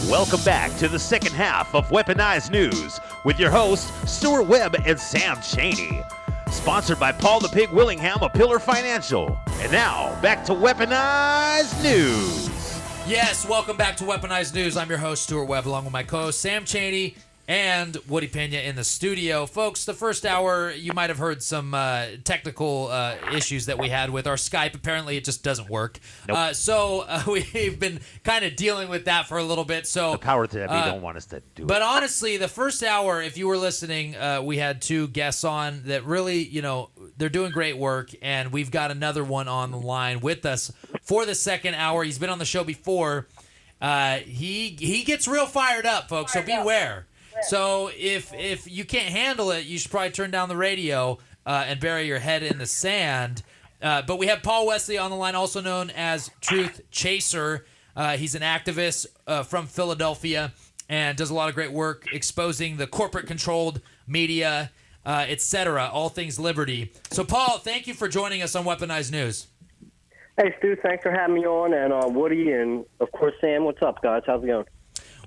Welcome back to the second half of Weaponized News with your hosts, Stuart Webb and Sam Chaney. Sponsored by Paul the Pig Willingham of Pillar Financial. And now, back to Weaponized News. Yes, welcome back to Weaponized News. I'm your host, Stuart Webb, along with my co-host, Sam Chaney, and Woody Pena in the studio. Folks, the first hour, you might have heard some technical issues that we had with our Skype. Apparently, it just doesn't work. Nope. So we've been kind of dealing with that for a little bit. So The power to that, don't want us to do But it. honestly, the first hour, if you were listening, we had two guests on that really, they're doing great work, and we've got another one on the line with us for the second hour. He's been on the show before. He gets real fired up, folks, so beware. So if you can't handle it, you should probably turn down the radio and bury your head in the sand. But we have Paul Wesley on the line, also known as Truth Chaser. He's an activist from Philadelphia and does a lot of great work exposing the corporate-controlled media, etc., all things liberty. So, Paul, thank you for joining us on Weaponized News. Hey, Stu, thanks for having me on, and Woody, and, of course, Sam. What's up, guys? How's it going?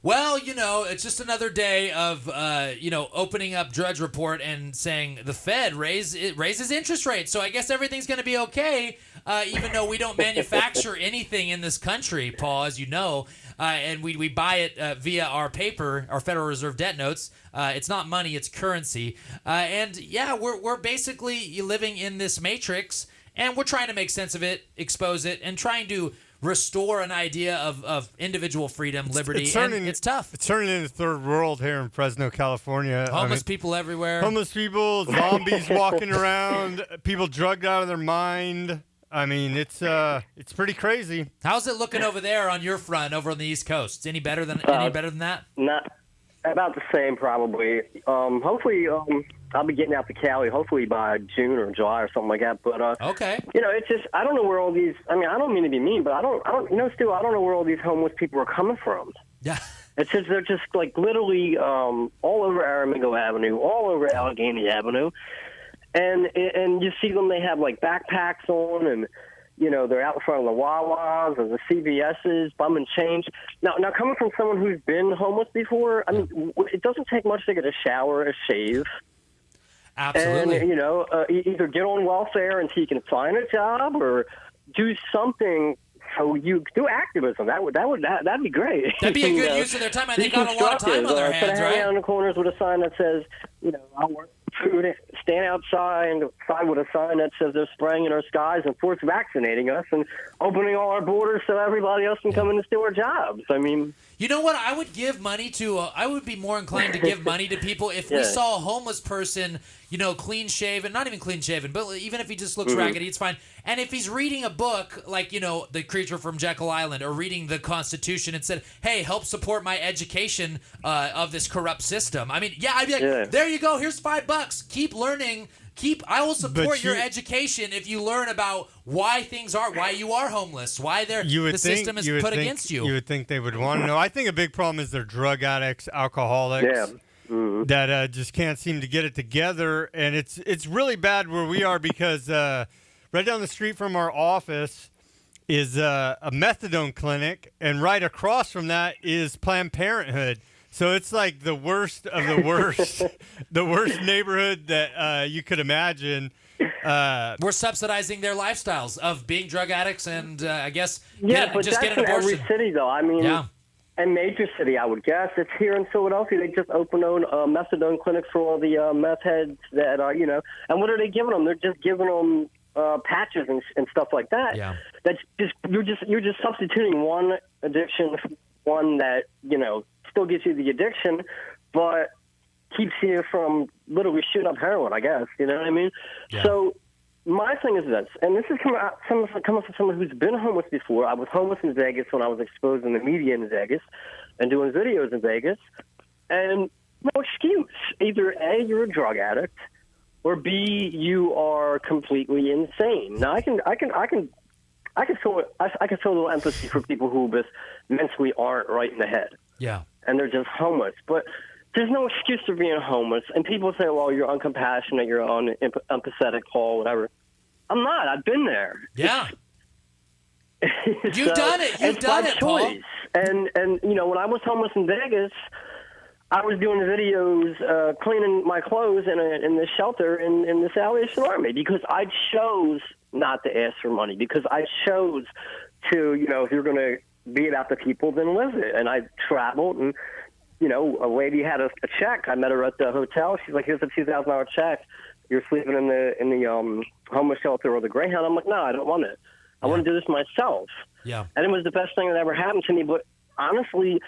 Well, it's just another day of, opening up Drudge Report and saying the Fed raises interest rates. So I guess everything's going to be okay, even though we don't manufacture anything in this country, Paul, as you know, and we buy it via our paper, our Federal Reserve debt notes. It's not money, it's currency. And, yeah, we're basically living in this matrix, and we're trying to make sense of it, expose it, and trying to restore an idea of individual freedom, liberty, and it's tough. It's turning into third world here in Fresno, California. Homeless people everywhere. Homeless people, zombies walking around, people drugged out of their mind. I mean, it's pretty crazy. How's it looking over there on your front, over on the East Coast? Any better than that? Not about the same, probably. Hopefully, I'll be getting out to Cali, hopefully by June or July or something like that. But okay, it's just I don't know where all these. I mean, I don't mean to be mean, but I don't. Stu, I don't know where all these homeless people are coming from. Yeah. It's just they're just like literally all over Aramingo Avenue, all over Allegheny Avenue, and you see them. They have like backpacks on, and they're out in front of the Wawas or the CVS's, bumming change. Now coming from someone who's been homeless before, I mean, it doesn't take much to get a shower, a shave. Absolutely. And, either get on welfare until you can find a job or do something. So you do activism. That'd be great. That'd be a good use of their time. And they got a lot of time on their hands, right? Hang out in the corners with a sign that says, I'll work food. Stand outside with a sign that says they're spraying in our skies and force vaccinating us and opening all our borders so everybody else can come in and steal our jobs. I mean, you know what? I would give money to. I would be more inclined to give money to people if we saw a homeless person, clean shaven, not even clean shaven, but even if he just looks raggedy, it's fine. And if he's reading a book like, The Creature from Jekyll Island, or reading the Constitution and said, hey, help support my education of this corrupt system. I mean, I'd be like, there you go. Here's $5. Keep learning. I will support your education if you learn about why you are homeless, why the system is put against you. You would think they would want to know. I think a big problem is they're drug addicts, alcoholics. Yeah. That just can't seem to get it together, and it's really bad where we are because right down the street from our office is a methadone clinic, and right across from that is Planned Parenthood. So it's like the worst of the worst, the worst neighborhood that you could imagine. We're subsidizing their lifestyles of being drug addicts, and I guess but get an that's abortion. in every city, though. I mean. Yeah. A major city, I would guess. It's here in Philadelphia. They just opened a methadone clinic for all the meth heads that are, And what are they giving them? They're just giving them patches and stuff like that. Yeah. That's you're just substituting one addiction for one that still gives you the addiction, but keeps you from literally shooting up heroin. I guess you know what I mean. Yeah. So. My thing is this, and this is coming from someone who's been homeless before. I was homeless in Vegas when I was exposed in the media in Vegas and doing videos in Vegas. And no excuse. Either A, you're a drug addict, or B, you are completely insane. Now, I can feel a little empathy for people who just mentally aren't right in the head. Yeah. And they're just homeless. But there's no excuse for being homeless. And people say, well, you're uncompassionate, you're unempathetic, Paul, whatever. I'm not. I've been there. Yeah. You've done it. You've done it, choice. And you know, when I was homeless in Vegas, I was doing videos cleaning my clothes in the shelter in the Salvation Army because I chose not to ask for money, because I chose to, you know, if you're going to be about the people, then live it. And I traveled, and, you know, a lady had a check. I met her at the hotel. She's like, here's a $2,000 check. You're sleeping in the homeless shelter or the Greyhound. I'm like, no, I don't want it. I want to do this myself. Yeah. And it was the best thing that ever happened to me. But honestly,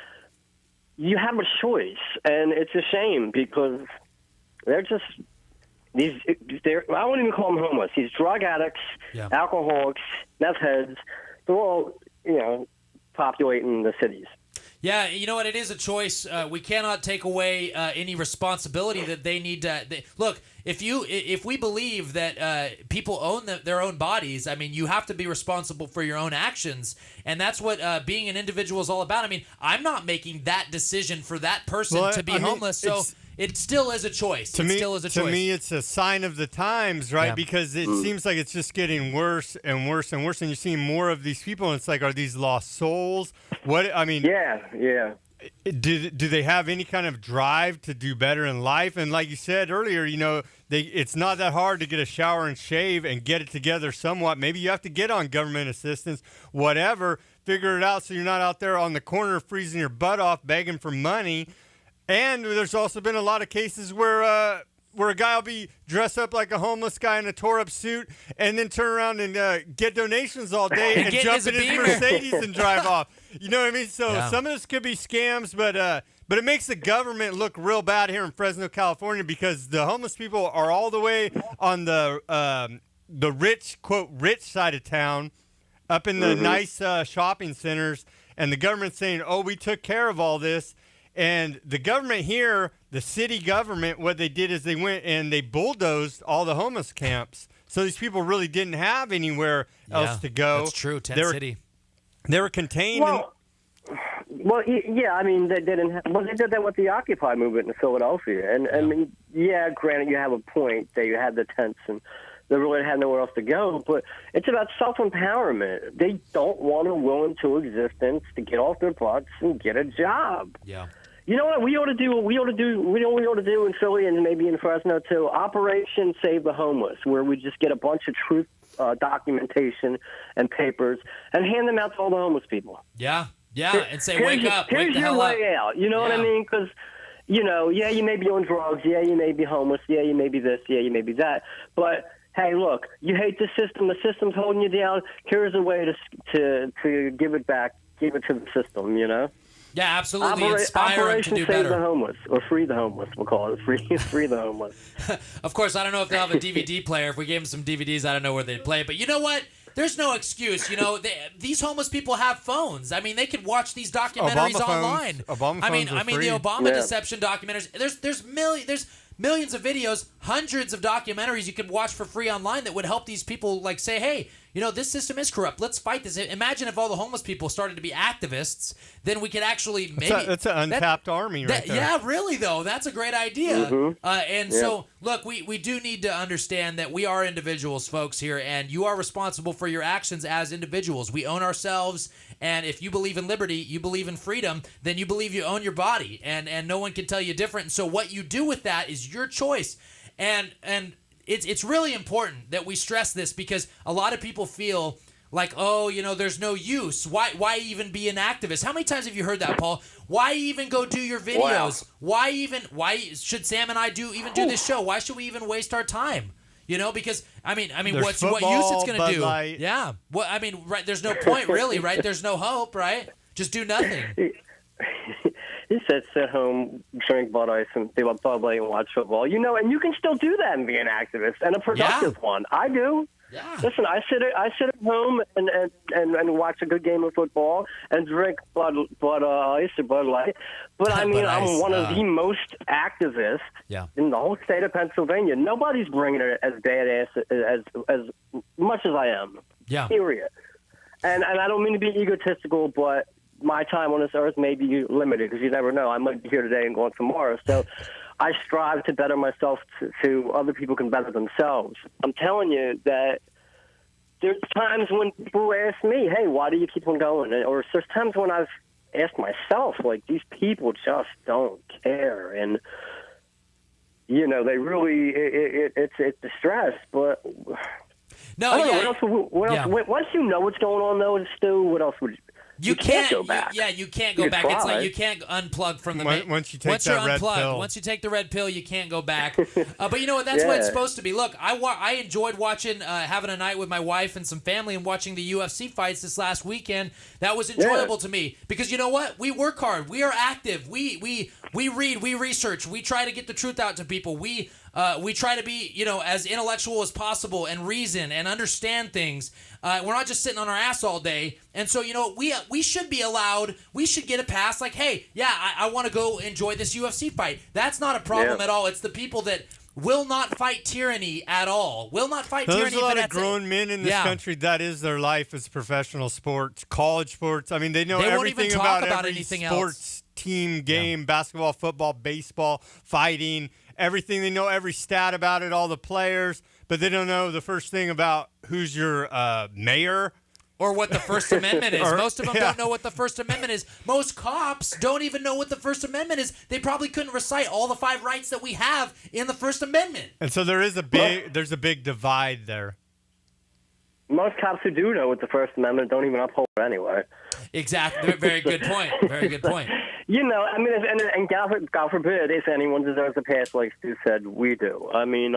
you have a choice, and it's a shame because they're just I wouldn't even call them homeless. These drug addicts, alcoholics, meth heads, they're all, you know, populating the cities. Yeah, you know what? It is a choice. We cannot take away any responsibility that they need to. Look, if we believe that people own their own bodies, I mean, you have to be responsible for your own actions, and that's what being an individual is all about. I mean, I'm not making that decision for that person to be homeless, so it still is a choice. To me, it's a sign of the times, right? Yeah. Because it seems like it's just getting worse and worse and worse, and you're seeing more of these people, and it's like, are these lost souls? What I mean, yeah. Do they have any kind of drive to do better in life? And like you said earlier, you know, it's not that hard to get a shower and shave and get it together somewhat. Maybe you have to get on government assistance, whatever. Figure it out so you're not out there on the corner freezing your butt off begging for money. And there's also been a lot of cases where a guy will be dressed up like a homeless guy in a tore-up suit and then turn around and get donations all day and jump in his Mercedes and drive off. You know what I mean? So some of this could be scams, but it makes the government look real bad here in Fresno, California, because the homeless people are all the way on the rich, quote, rich side of town, up in the nice shopping centers, and the government's saying, oh, we took care of all this. And the government here, the city government, what they did is they went and they bulldozed all the homeless camps. So these people really didn't have anywhere else to go. That's true, City. They were contained. Well, yeah, I mean, they didn't. They did that with the Occupy movement in Philadelphia, and I mean, yeah, granted, you have a point. They had the tents, and they really had nowhere else to go. But it's about self-empowerment. They don't want to will into existence to get off their butts and get a job. Yeah. You know what we ought to do? We ought to do in Philly and maybe in Fresno too. Operation Save the Homeless, where we just get a bunch of truth documentation and papers and hand them out to all the homeless people. Yeah, and say, wake up, here's wake the your hell way up. out. You know what I mean? Because, you know, yeah, you may be on drugs. Yeah, you may be homeless. Yeah, you may be this. Yeah, you may be that. But hey, look, you hate the system. The system's holding you down. Here's a way to give it back. Give it to the system. You know. Yeah, absolutely. Inspire them to do better. Save the homeless, or free the homeless, we'll call it. Free the homeless. Of course, I don't know if they'll have a DVD player. If we gave them some DVDs, I don't know where they'd play. But you know what? There's no excuse. You know, these homeless people have phones. I mean, they could watch these documentaries online. I mean, the Obama deception documentaries. There's millions of videos, hundreds of documentaries you could watch for free online that would help these people, like, say, hey, you know, this system is corrupt. Let's fight this. Imagine if all the homeless people started to be activists, then we could actually maybe... That's an untapped army right there. Yeah, really, though. That's a great idea. So, look, we do need to understand that we are individuals, folks, here, and you are responsible for your actions as individuals. We own ourselves, and if you believe in liberty, you believe in freedom, then you believe you own your body, and no one can tell you different. And so what you do with that is your choice. And it's really important that we stress this, because a lot of people feel like, oh, you know, there's no use. Why even be an activist? How many times have you heard that, Paul? Why even go do your videos? Wow. Why should Sam and I do this show? Why should we even waste our time? You know, because I mean, what use it's going to do? Light. Yeah. Well, I mean, right? There's no point, really, right? There's no hope, right? Just do nothing. He said, sit home, drink Bud Ice, and do Bud Light and watch football. You know, and you can still do that and be an activist, and a productive one. I do. Yeah. Listen, I sit at home and watch a good game of football and drink Bud Ice or Bud Light. But I mean, I'm one of the most activists in the whole state of Pennsylvania. Nobody's bringing it as badass as much as I am. Yeah. Period. And I don't mean to be egotistical, but my time on this earth may be limited, because you never know. I might be here today and gone tomorrow. So I strive to better myself so other people can better themselves. I'm telling you that there's times when people ask me, hey, why do you keep on going? Or there's times when I've ask myself, like, these people just don't care. And, you know, they really, it's distress, but No, I don't yeah. know, what else, once you know what's going on, though, Stu, what else would you can't go back. You can't go back. Try. It's like you can't unplug from the once you take that you're red unplugged, pill. once you take the red pill, you can't go back. But you know what? That's what it's supposed to be. Look, I enjoyed watching, having a night with my wife and some family and watching the UFC fights this last weekend. That was enjoyable to me because you know what? We work hard. We are active. We read. We research. We try to get the truth out to people. We try to be, you know, as intellectual as possible and reason and understand things. We're not just sitting on our ass all day. And so, you know, we should be allowed, we should get a pass like, hey, I want to go enjoy this UFC fight. That's not a problem at all. It's the people that will not fight tyranny at all. Will not fight tyranny. There's a lot of grown men in this country that is their life as professional sports, college sports. I mean, they know everything about every sports team, game, basketball, football, baseball, fighting, everything. They know every stat about it, all the players, but they don't know the first thing about who's your mayor. Or what the First Amendment is. Most of them don't know what the First Amendment is. Most cops don't even know what the First Amendment is. They probably couldn't recite all the 5 rights that we have in the First Amendment. And so there's a big divide there. Most cops who do know what the First Amendment don't even uphold it anyway. Exactly. Very good point. Very good point. You know, I mean, and God forbid if anyone deserves a pass, like Stu said, we do. I mean,